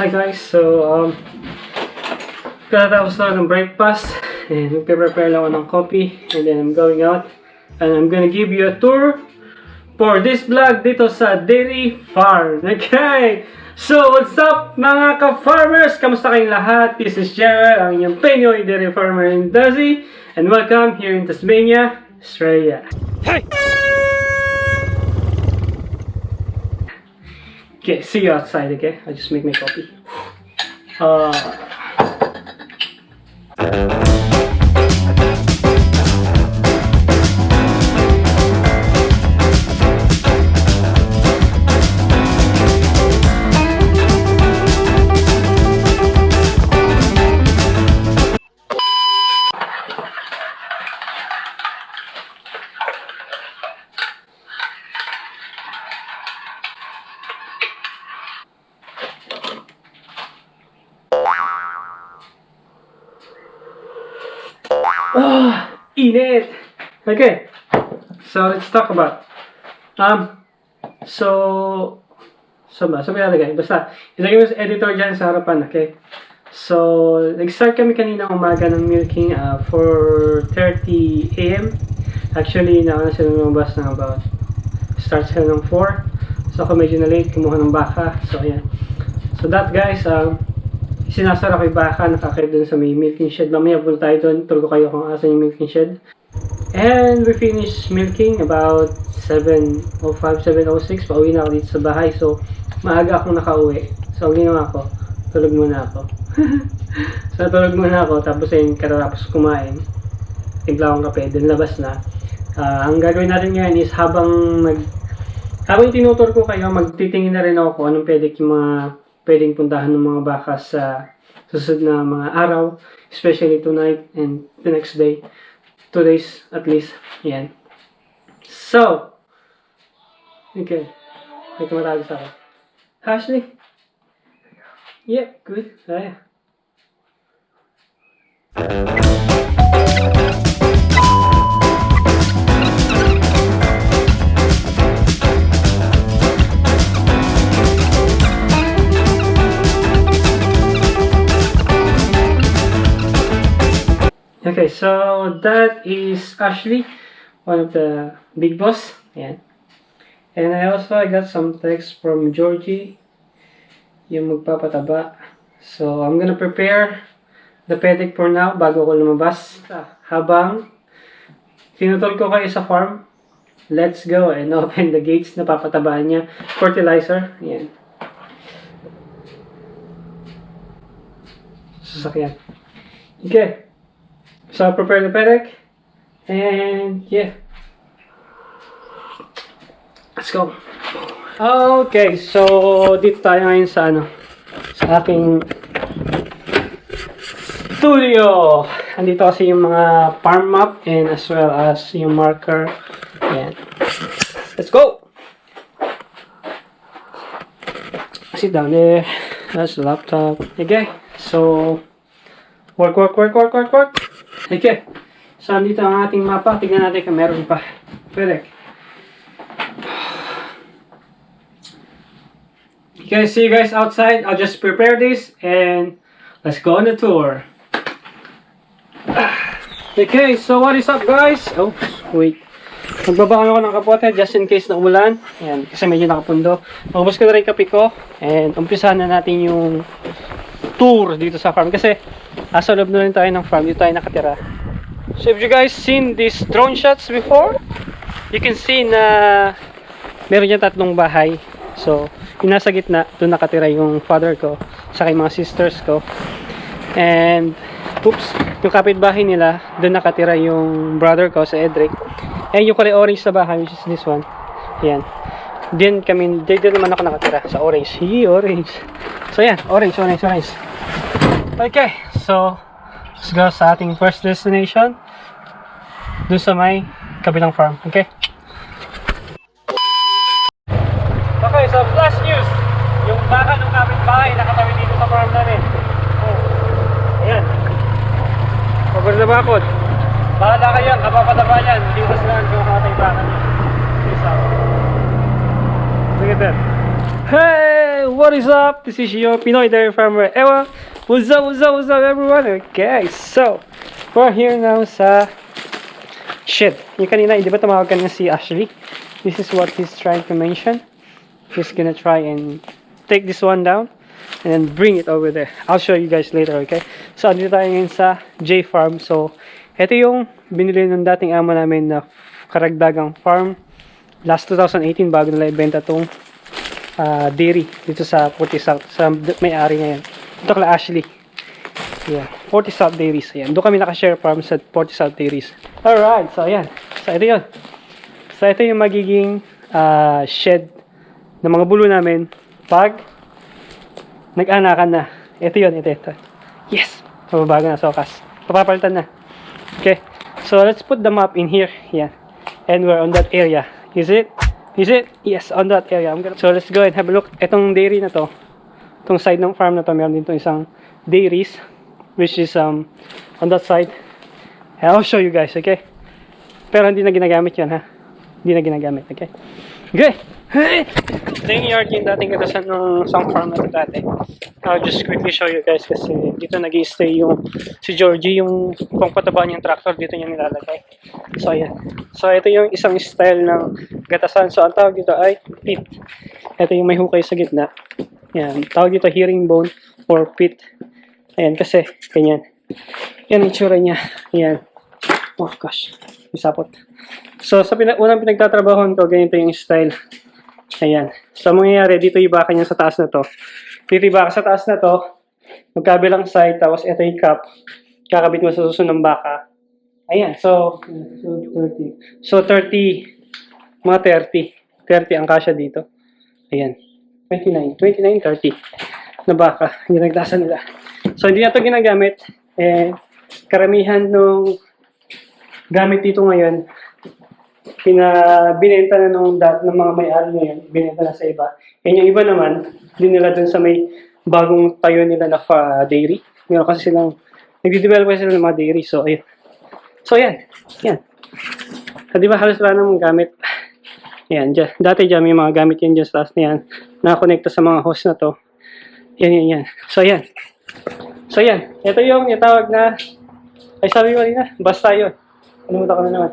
Hi guys, so katapos na ng breakfast and magpe-prepare lang ako ng coffee and then I'm going out and I'm gonna give you a tour for this vlog dito sa dairy farm. Okay, so what's up mga ka-farmers? Kamusta kayong lahat? This is Gerald, ang inyong Pinoy dairy farmer in Dazi, and welcome here in Tasmania, Australia. Hey! Okay, see you outside, okay? I'll just make my coffee. Init! Okay, so let's talk about so ilalagay, basta ilagay mo sa editor dyan sa harapan, okay? So nag-start kami kanina umaga ng milking 4:30 AM. Actually nauna sila lumabas ng about start sila ng 4, so ako medyo na late kumuha ng baka. So ayan, so that guys, sinasara ko yung baka, nakakait dun sa may milking shed. Mamaya punta tayo dun, turo ko kayo kung asan yung milking shed. And we finished milking about 7:05, 7:06. Pauwi na ako dito sa bahay. So, maaga akong nakauwi. So, ang ginawa ko, tulog muna ako. So, tulog muna ako. Tapos ayun, katatapos kumain. Timpla akong kape, dun labas na. Ang gagawin natin ngayon is habang tinutur ko kayo, magtitingin na rin ako kung anong pwedeng puntahan ng mga baka sa susunod na mga araw, especially tonight and the next day, 2 days at least. Yan. So, okay. May tumatawag sa akin. Ashley? Yeah, good. Ayan. Okay, so that is Ashley, one of the big boss. Ayan. And I got some text from Georgie, yung magpapataba. So I'm gonna prepare the paddock for now bago ko lumabas. Habang tinutol ko kayo sa farm, let's go and open the gates na papatabaan niya. Fertilizer. Ayan. Sasakyan. Okay. So I'll prepare the paddock, and yeah, let's go. Okay, so dito tayo ngayon sa sa aking studio. Andito kasi yung mga farm map and as well as yung marker. Ayan. Let's go. Sit down there. That's the laptop. Okay, so work. Okay, so andito ang ating mapa. Tignan natin kung meron pa. Pwede. Okay, see you guys outside. I'll just prepare this and let's go on the tour. Okay, so what is up guys? Oh, wait. Magbabangon ako ng kapote just in case na umulan. Ayan, kasi medyo nakapundo. Maubos ko na rin kape ko and umpisahan na natin yung tour dito sa farm kasi nasa loob na rin tayo ng farm, dito tayo nakatira. So if you guys seen these drone shots before, you can see na meron dyan 3 bahay. So yung nasa gitna, doon nakatira yung father ko saka yung mga sisters ko, and oops, yung kapitbahay nila, doon nakatira yung brother ko sa Edric, and yung kulay orange na bahay, which is this one. Yan, din naman ako nakatira sa orange. Orange. So yan, orange. Okay, so let's go sa ating first destination, dun sa may kabilang farm. Okay, so flash news, yung baka ng kapitbahay nakatawi dito sa farm namin. Ayan, cover na bakod. Bahala kayo, kapapataba yan, hindi ko sila kung kakatay baka niya. Peace out. Look at that. Hey, what is up? This is your Pinoy dairy farmer, Ewa. What's up, everyone? Okay, so, we're here now sa shed. Yung kanina, di ba tumawag kanina si Ashley? This is what he's trying to mention. He's gonna try and take this one down and then bring it over there. I'll show you guys later, okay? So, andito tayo ngayon sa J Farm. So, ito yung binili ng dating amo namin na karagdagang farm. Last 2018, bago nila ibenta tong dairy dito sa 40 South. Sa may-ari ngayon. Ito kala Ashley. Yeah, 40 South Dairies. Ayan. Doon kami nakashare farm sa 40 South Dairies. Alright, so ayan. So, ito yun. So, ito yung magiging shed ng mga bulo namin pag nag-anakan na. Ito yun, ito. Yes! Mababago na sa wakas. Papapalitan na. Okay. So, let's put the map in here. Yan. And we're on that area. Is it? Yes, on that area. So, let's go and have a look. Itong dairy na to, itong side ng farm na to, meron din itong isang dairies, which is on that side. And I'll show you guys, okay? Pero hindi na ginagamit yun, ha? Hindi na ginagamit, okay? Okay! Ito yung yard yung dating katasan ng isang farm na ito dati. I'll just quickly show you guys kasi dito nag-i-stay yung si Georgie, yung pangpataba niyang tractor, dito niya nilalagay. So, ayan. So, ito yung isang style ng gatasan. So, ang tawag dito ay pit. Ito yung may hukay sa gitna. Ayan. Tawag dito herringbone or pit. Ayan, kasi ganyan. Yan ang itsura niya. Ayan. Oh gosh. Isapot. So, sa unang pinagtatrabahoan ko, ganito yung style. Ayan. So, mangyayari, dito ibaka niya sa taas na to. Dito ibaka sa taas na to, magkabilang side, tapos ito yung cup. Kakabit mo sa susunod ng baka. Ayan. So 30. So, 30. Mga 30. 30 ang kasya dito. Ayan. 29, 30 na baka. Yung nagtasan nila. So, hindi na ito ginagamit. Karamihan nung gamit dito ngayon, binenta na ng mga may-ari ngayon, binenta na sa iba. And yung iba naman, din nila dun sa may bagong tayo nila na dairy. Meron kasi silang, nagde-develop kasi sila ng mga dairy. So, ayun. So, yan. Yan. So, di ba halos wala namang gamit? Yan, dyan. Dati dyan, may mga gamit yan dyan sa taas na yan. Nakakonekta sa mga hose na to. Yan. So, yan. So, yan. Ito yung itawag na, ay sabi ko rin na, basta yun. Kalimutan ko na naman.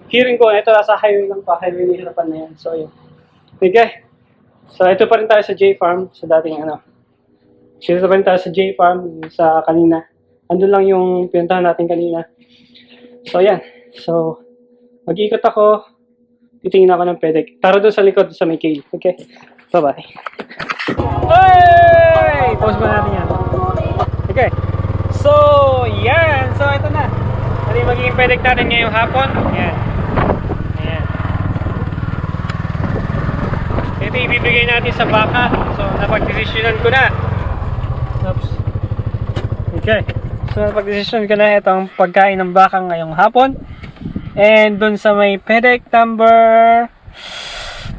Hearing ko, ito nasa highway lang pa, highway na hirapan na yan. So, yun. Okay. So, ito pa rin tayo sa J Farm, sa dating Ito pa rin tayo sa J Farm, sa kanina. Andun lang yung pinuntahan natin kanina. So, yan. So, mag-iikot ako. Titingin ako ng pedek. Tara doon sa likod, sa may kale. Okay? Bye-bye. Hey! Pause ba natin yan? Okay. So, yan. So, ito na. Ano yung magiging pedek natin ngayong hapon? Yan. Ayan. Ito ibibigay natin sa baka. So, napag-desisyonan ko na. Oops. Okay. So, napag-desisyonan ko na itong pagkain ng baka ngayong hapon. And dun sa may pedek number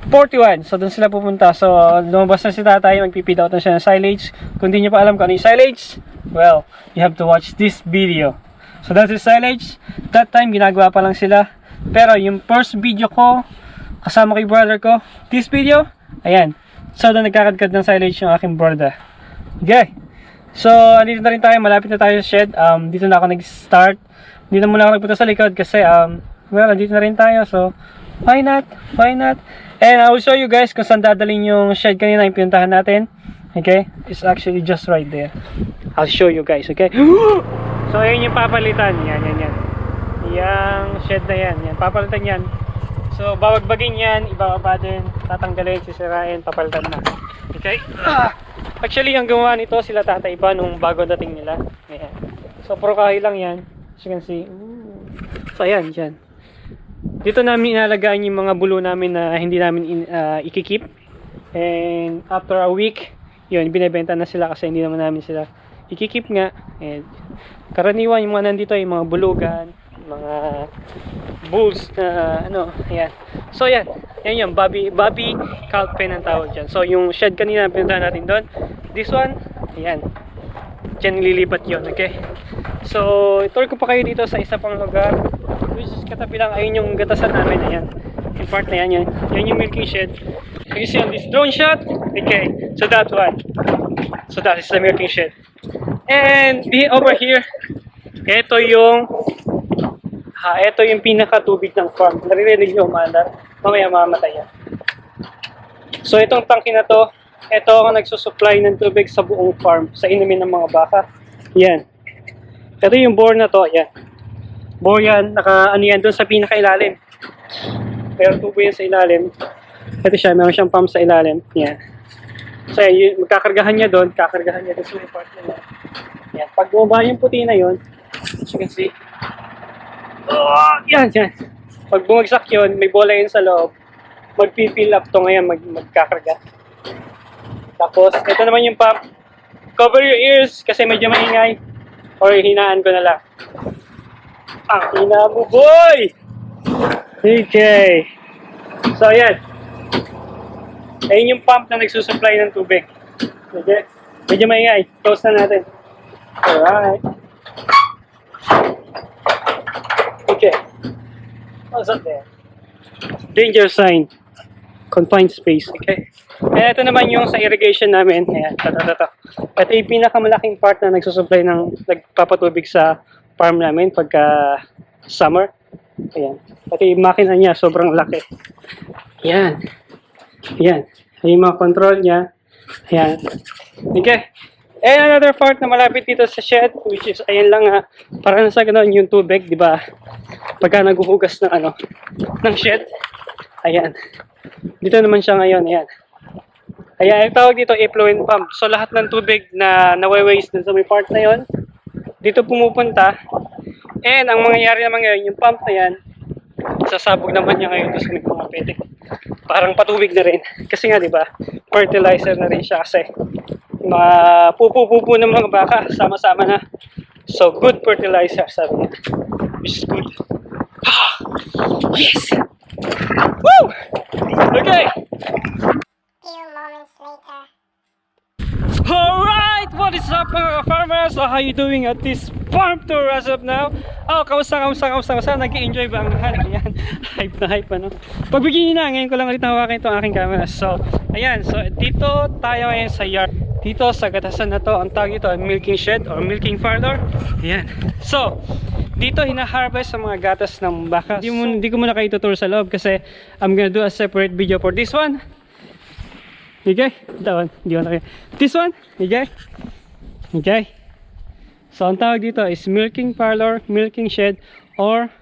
41. So, dun sila pupunta. So, lumabas na si tatay. Magpipid out na siya ng silage. Kung di nyo pa alam kung ano yung silage, well, you have to watch this video. So, that's the silage. That time, ginagawa pa lang sila. Pero, yung first video ko, kasama kay brother ko, this video, ayan. So, doon nagkakadkad ng silage yung aking brother. Okay. So, andito na rin tayo. Malapit na tayo sa shed. Dito na ako nag-start. Dito muna ako nagpunta sa likod kasi, well, andito na rin tayo. So, why not? And I will show you guys kung saan dadalhin yung shed kanina yung pinuntahan natin. Okay? It's actually just right there. I'll show you guys, okay? So, ayun yung papalitan. Yan. Yung shed na yan. Papalitan yan. So, babagbagin yan. Ibababa din. Tatanggalin, sisirain, papalitan na. Okay? Actually, ang gumawa nito, sila tatay pa nung bago dating nila. Ayan. So, puro kahoy lang yan. As you can see. So, ayan, dyan. Dito namin inalagaan yung mga bulo namin na hindi namin ikikip. And after a week, yun, binibenta na sila kasi hindi naman namin sila ikikip nga. And karaniwan yung mga nandito ay mga bulugan, mga bulls na ayan. So yan yung Bobby Cow Pen ang tawag dyan. So yung shed kanina pinuntahan natin doon, this one, ayan, dyan lilipat yun, okay? So tour ko pa kayo dito sa isa pang lugar, which is katabi lang, ayun yung gatasan namin, ayan. Yung part na yan, yan yung milking shed. So you see on this drone shot, okay, so that one. So that is the milking shed. And over here, ito yung pinaka-tubig ng farm. Naririnig nyo umaandar, mamaya mamatay yan. So itong tangke na to, ito ang nagsusupply ng tubig sa buong farm, sa inumin ng mga baka. Yan. Ito yung bore na to, yan. Bore yan, ano yan doon sa pinaka-ilalim. Pero tubo yan sa ilalim. Ito siya, meron siyang pump sa ilalim. Yan. So yan, magkakargahan niya doon, kakargahan niya doon sa part na yan. Yan. Pag bumaba yung puti na yun, as you can see, yan. Pag bumagsak yun, may bola yun sa loob, magpipill up to ngayon, magkakarga. Tapos, ito naman yung pump. Cover your ears kasi medyo maingay. Or hinaan ko na lang. Ang hina mo, boy! Okay. So, ayan. Ayun yung pump na nagsusupply ng tubig. Okay. Medyo maingay. Close na natin. Alright. Okay. What's up there? Danger sign. Confined space. Okay. And ito naman yung sa irrigation namin. Ayan. Ito yung pinakamalaking part na nagpapatubig sa farm namin pagka summer. Ayan. Ito yung makina niya. Sobrang laki. Ayan. Ayan. Ayan yung mga control niya. Ayan. Okay. And another part na malapit dito sa shed, which is, ayan lang para nasa ganoon yung tubig, di ba? Pagka naguhugas ng ng shed. Ayan. Dito naman siya ngayon, ayan. Ayan, ang tawag dito, effluent pump. So, lahat ng tubig na nawe-waste dun sa may part na yon, dito pumupunta. And, ang mangyayari naman ngayon, yung pump na yan, sasabog naman niya ngayon doon sa mga pedek. Parang patubig na rin. Kasi nga, di ba, fertilizer na rin siya kasi mga pupu-pupu ng mga baka, sama-sama na. So, good fertilizer, sabi niya. Which is good. Yes! Woo! Okay! Few moments later. Alright! What is up mga farmers? So how you doing at this farm tour as of now? Oh, kamusta? Nag-i-enjoy ba ang lahat? Ayan, hype na hype ano? Pagbigyan na, ngayon ko lang ulit nahawakan itong aking camera. So, ayan, so dito tayo ngayon sa yard. Dito sa gatasan na to, ang tawag ito, milking shed or milking parlor. Ayan. So, dito hina-harvest sa mga gatas ng baka. Hindi ko muna kayo tutur sa loob kasi I'm gonna do a separate video for this one. Okay? That one. This one? Okay? Okay? So, ang tawag dito is milking parlor, milking shed, or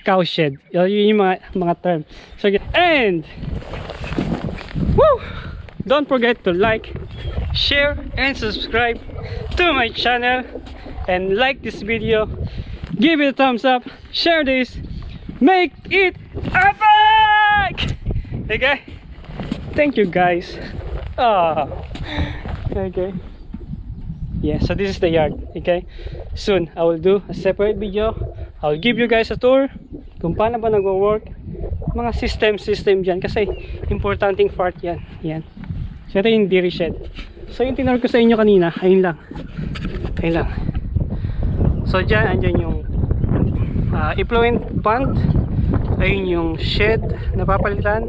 cow shed. Yun yung mga term. So, and woo! Don't forget to like, share, and subscribe to my channel. And like this video. Give it a thumbs up. Share this. Make it epic! Okay? Thank you guys. Okay. Yeah, so this is the yard. Okay, soon I will do a separate video. I'll give you guys a tour kung paano ba nagwo-work mga system dyan kasi importanteng part yan. So ito yung dairy shed. So yung tinuro ko sa inyo kanina, ayun lang. So dyan, andyan yung effluent pond. Ayun yung shed na papalitan.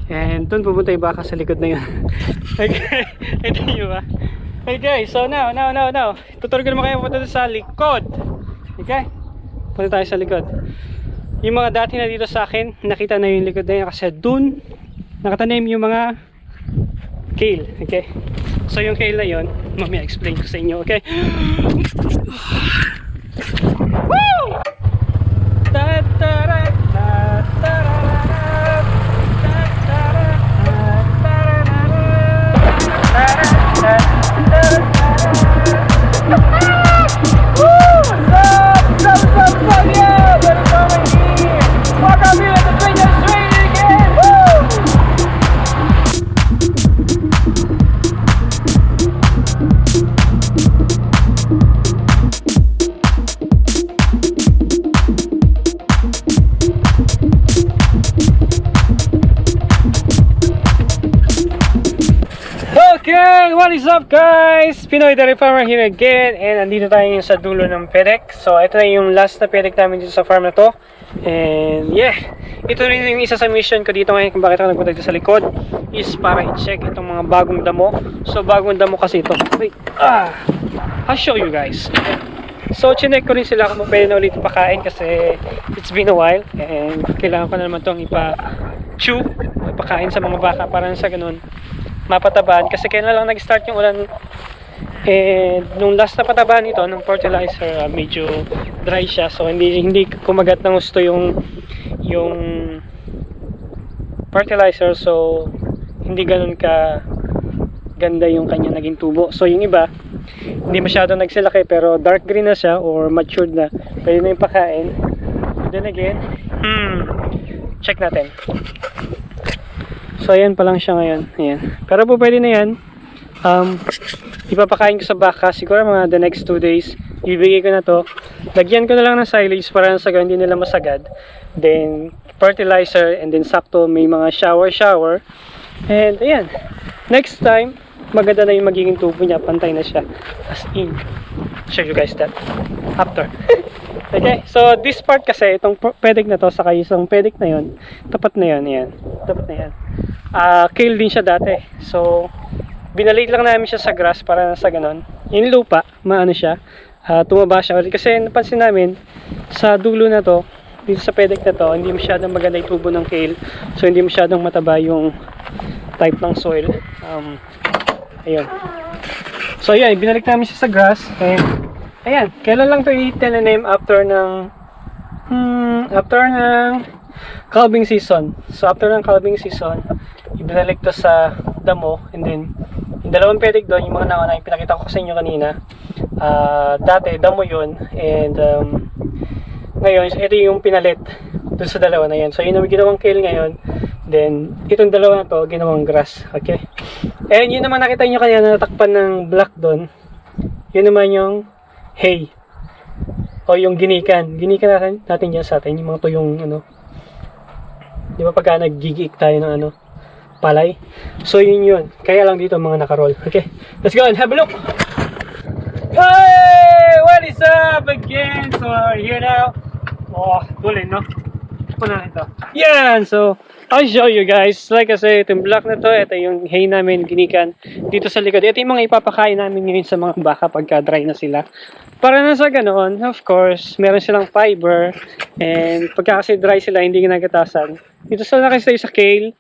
And doon pupunta yung baka sa likod na yun. Okay, ito nyo ba? Okay, so now tuturo ko naman kayo punta sa likod. Okay, punta tayo sa likod. Yung mga dati na dito sa akin, nakita na yung likod na yun kasi doon nakatanim yung mga kale. Okay, so yung kale na yun, mamaya explain ko sa inyo. Okay. Woo! Okay, what is up guys? Pinoy Dairy Farmer here again. And andito tayo sa dulo ng pedek. So ito na yung last na pedek namin dito sa farm na to. And yeah, ito rin yung isa sa mission ko dito ngayon kung bakit ako nagpunta dito sa likod is para i-check itong mga bagong damo. So bagong damo kasi ito. Wait, I'll show you guys. So chinek ko rin sila kung pwede na ulit ipakain kasi it's been a while and kailangan ko na naman itong ipa-chew, ipakain sa mga baka para sa ganun mapatabaan kasi kailan lang nag-start yung ulan. And nung last na patabaan ito ng fertilizer, medyo dry siya, so hindi kumagat ng gusto yung fertilizer, so hindi ganun ka ganda yung kanya naging tubo. So yung iba hindi masyado nagsilaki pero dark green na siya or matured na, pwede na yung pakain. Then again, check natin. So ayan pa lang siya ngayon, ayan. Pero po pwede na yan. Ipapakain ko sa baka siguro mga the next 2 days. Ibigay ko na to, lagyan ko na lang ng silage para sa hindi nila masagad, then fertilizer, and then sakto may mga shower, and ayan, next time maganda na yung magiging tubo niya, pantay na siya as in. Show you guys that after. Okay, so this part kasi itong pedek na to saka isang pedek na yon, tapat na yon, yan tapat na yan. Kale din siya dati, so binalik lang namin siya sa grass para sa ganon yung lupa maano siya, tumaba siya ulit kasi napansin namin sa dulo na to, dito sa pedek na to, hindi masyadong maganda yung tubo ng kale, so hindi masyadong mataba yung type ng soil. Ayun, so ayan, binalik namin siya sa grass and ayan, kailan lang to itinanim after ng calving season. So after ng calving season, ibinalik to sa damo, and then yung dalawang pedek doon, yung mga nauna yung pinakita ko sa inyo kanina, dati damo yun, and ngayon ito yung pinalit doon sa dalawa na yan. So yun ang ginawang kale ngayon, then itong dalawa na to ginawang grass. Okay, and yun naman nakita nyo kanina na natakpan ng black doon, yun naman yung hay o yung ginikan natin dyan sa atin, yung mga tuyong di ba pagka naggigiik tayo ng palay, so yun kaya lang dito mga nakaroll. Okay, let's go and have a look. Hey, what is up again? So we're here now. Tulin, no? Puno na ito. Yan, so I'll show you guys. Like I say, itong black na to, ito yung hay namin, ginikan dito sa likod. Ito yung mga ipapakain namin ngayon sa mga baka pagka dry na sila. Para na sa ganoon, of course, meron silang fiber, and pagka kasi dry sila, hindi ginagatasan. Dito sila nakastay sa kale,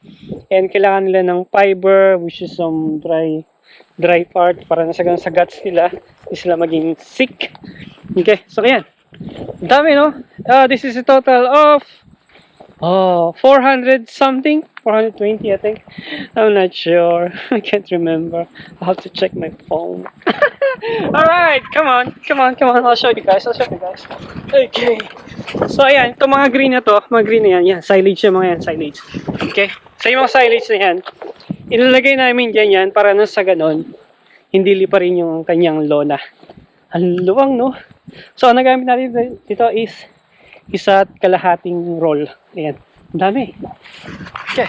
and kailangan nila ng fiber, which is some dry part, para na sa ganoon sa guts nila, hindi sila maging sick. Okay, so yan. Dami, no? This is a total of 400 something, 420 I think. I'm not sure. I can't remember. I'll have to check my phone. Alright, come on. I'll show you guys. Okay. So ayan, itong mga green na to, mga green na yan, silage yung mga yan, silage. Okay? So yung mga silage na yan, ilalagay namin dyan yan para na sa ganon, hindi lipa rin yung kanyang lona. Ang luwang, no? So ang nagamit natin dito is 1.5 roll. Ayan, ang dami. Okay.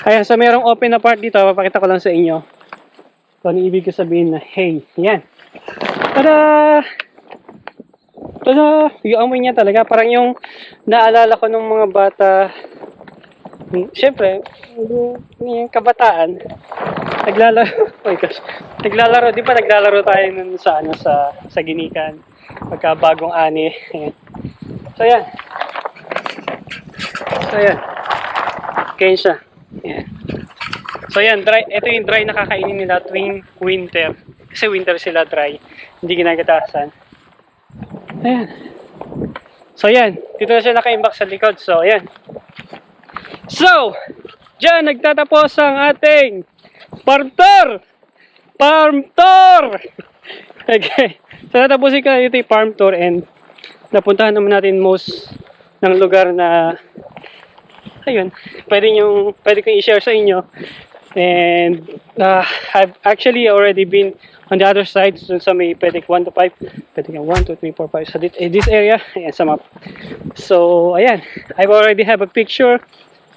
Ayan, so merong open na part dito, papakita ko lang sa inyo. So ano ibig ko sabihin na hey, ayan. Tada! Yung amoy niya talaga, parang yung naalala ko ng mga bata. Siyempre, yung kabataan, naglalaro. Oh my gosh. Naglalaro, di ba naglalaro tayo nun sa ginikan, pagka bagong ani. Ayan. So ayan. Kaya siya. Ayan. So ayan, dry. Ito yung dry na kakainin nila tuwing winter. Kasi winter sila dry. Hindi ginagatasan. Ayan. So ayan. Dito na siya nakaimbak sa likod. So ayan. So, dyan nagtatapos ang ating farm tour! Okay. So natapusin ko na dito yung farm tour, and napuntahan naman natin most ng lugar na ayun, pwede kong i-share sa inyo. And I've actually already been on the other side, so sa may pedek 1 to 5, pedek 1, 2, 3, 4, 5, so this area, ayan sa map. So ayan, I've already have a picture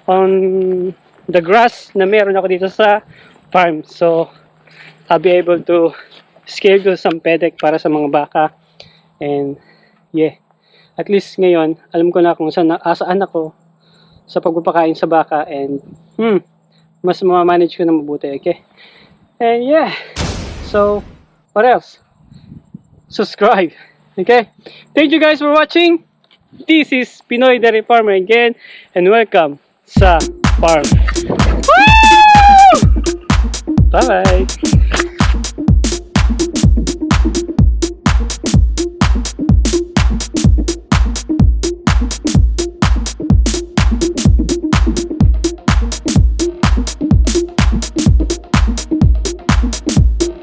on the grass na meron ako dito sa farm. So I'll be able to schedule some pedek para sa mga baka. And yeah, At least ngayon, alam ko na kung saan ako sa pagpapakain sa baka and mas ma-manage ko na mabuti, okay? And yeah, so what else? Subscribe, okay? Thank you guys for watching. This is Pinoy Dairy Farmer again, and welcome sa farm. Woo! Bye-bye!